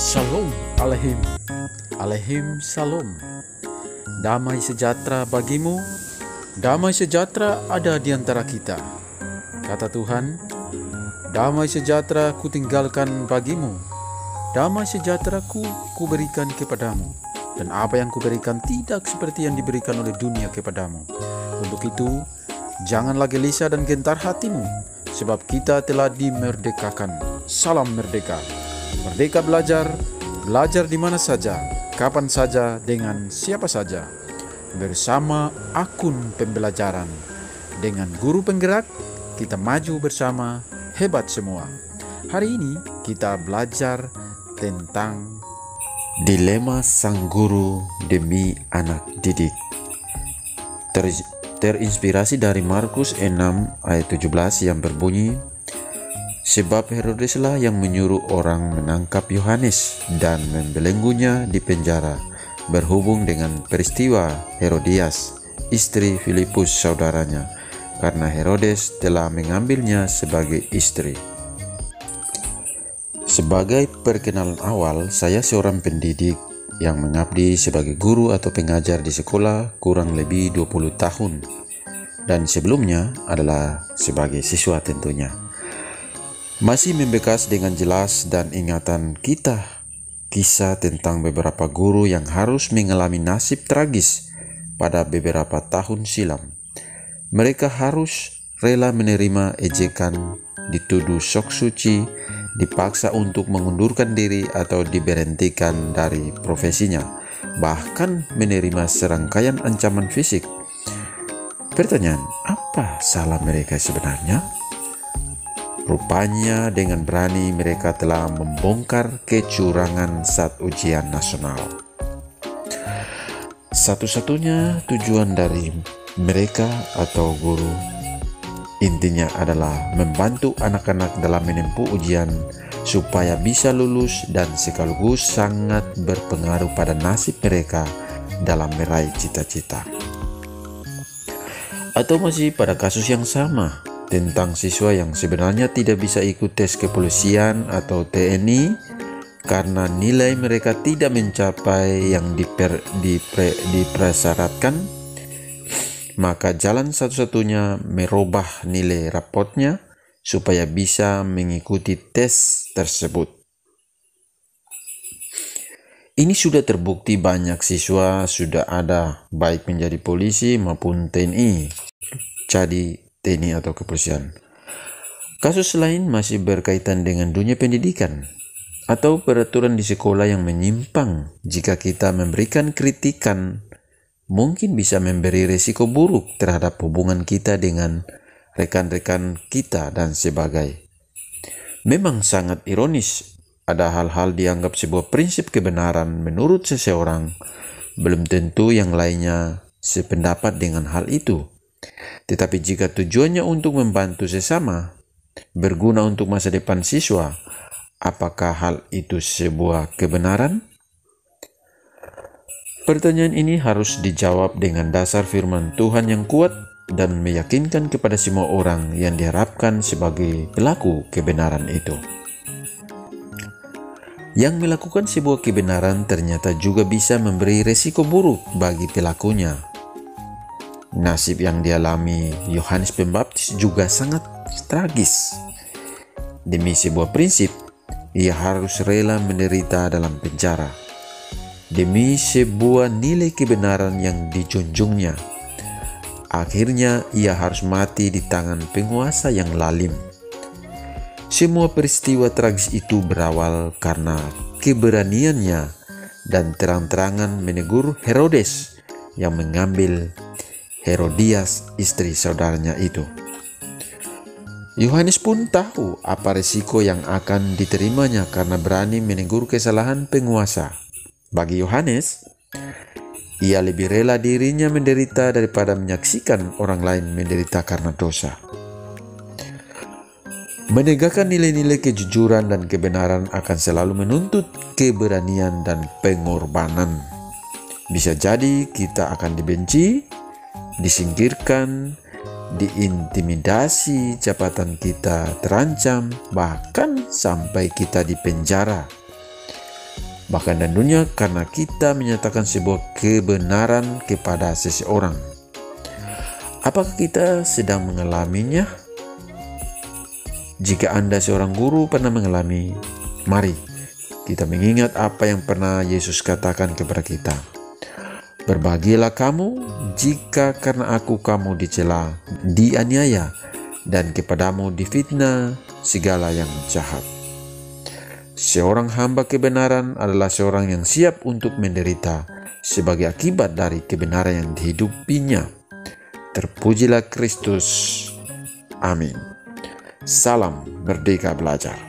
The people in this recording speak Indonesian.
Shalom Aleihim, Aleihim Shalom. Damai sejahtera bagimu, damai sejahtera ada di antara kita. Kata Tuhan, damai sejahtera ku tinggalkan bagimu, damai sejahtera ku berikan kepadamu. Dan apa yang kuberikan tidak seperti yang diberikan oleh dunia kepadamu. Untuk itu, janganlah gelisah dan gentar hatimu, sebab kita telah dimerdekakan. Salam merdeka. Merdeka belajar di mana saja, kapan saja, dengan siapa saja. Bersama akun pembelajaran. Dengan guru penggerak, kita maju bersama, hebat semua. Hari ini kita belajar tentang dilema sang guru demi anak didik. Terinspirasi dari Markus 6 ayat 17 yang berbunyi, sebab Herodeslah yang menyuruh orang menangkap Yohanes dan membelenggunya di penjara berhubung dengan peristiwa Herodias, istri Filipus saudaranya, karena Herodes telah mengambilnya sebagai istri. Sebagai perkenalan awal, saya seorang pendidik yang mengabdi sebagai guru atau pengajar di sekolah kurang lebih 20 tahun, dan sebelumnya adalah sebagai siswa tentunya. Masih membekas dengan jelas dan ingatan kita kisah tentang beberapa guru yang harus mengalami nasib tragis pada beberapa tahun silam. Mereka harus rela menerima ejekan, dituduh sok suci, dipaksa untuk mengundurkan diri atau diberhentikan dari profesinya, bahkan menerima serangkaian ancaman fisik. Pertanyaan, apa salah mereka sebenarnya? Rupanya dengan berani mereka telah membongkar kecurangan saat ujian nasional. Satu-satunya tujuan dari mereka atau guru intinya adalah membantu anak-anak dalam menempuh ujian supaya bisa lulus, dan sekaligus sangat berpengaruh pada nasib mereka dalam meraih cita-cita. Atau masih pada kasus yang sama tentang siswa yang sebenarnya tidak bisa ikut tes kepolisian atau TNI karena nilai mereka tidak mencapai yang dipersyaratkan. Maka jalan satu-satunya merubah nilai rapotnya supaya bisa mengikuti tes tersebut. Ini sudah terbukti banyak siswa sudah ada baik menjadi polisi maupun TNI, jadi TNI atau kepolisian. Kasus lain masih berkaitan dengan dunia pendidikan atau peraturan di sekolah yang menyimpang. Jika kita memberikan kritikan, mungkin bisa memberi resiko buruk terhadap hubungan kita dengan rekan-rekan kita dan sebagainya. Memang sangat ironis, ada hal-hal dianggap sebuah prinsip kebenaran menurut seseorang, belum tentu yang lainnya sependapat dengan hal itu. Tetapi jika tujuannya untuk membantu sesama, berguna untuk masa depan siswa, apakah hal itu sebuah kebenaran? Pertanyaan ini harus dijawab dengan dasar firman Tuhan yang kuat dan meyakinkan kepada semua orang yang diharapkan sebagai pelaku kebenaran itu. Yang melakukan sebuah kebenaran ternyata juga bisa memberi resiko buruk bagi pelakunya. Nasib yang dialami Yohanes Pembaptis juga sangat tragis. Demi sebuah prinsip, ia harus rela menderita dalam penjara. Demi sebuah nilai kebenaran yang dijunjungnya, akhirnya ia harus mati di tangan penguasa yang lalim. Semua peristiwa tragis itu berawal karena keberaniannya dan terang-terangan menegur Herodes yang mengambil Herodias, istri saudaranya itu. Yohanes pun tahu apa risiko yang akan diterimanya karena berani menegur kesalahan penguasa. Bagi Yohanes, ia lebih rela dirinya menderita daripada menyaksikan orang lain menderita karena dosa. Menegakkan nilai-nilai kejujuran dan kebenaran akan selalu menuntut keberanian dan pengorbanan. Bisa jadi kita akan dibenci, disingkirkan, diintimidasi, jabatan kita terancam, bahkan sampai kita dipenjara. bahkan dan dunia, karena kita menyatakan sebuah kebenaran kepada seseorang. Apakah kita sedang mengalaminya? Jika Anda seorang guru pernah mengalami, mari kita mengingat apa yang pernah Yesus katakan kepada kita. Berbahagialah kamu jika karena aku kamu dicela, dianiaya, dan kepadamu difitnah segala yang jahat. Seorang hamba kebenaran adalah seorang yang siap untuk menderita sebagai akibat dari kebenaran yang dihidupinya. Terpujilah Kristus. Amin. Salam Merdeka Belajar.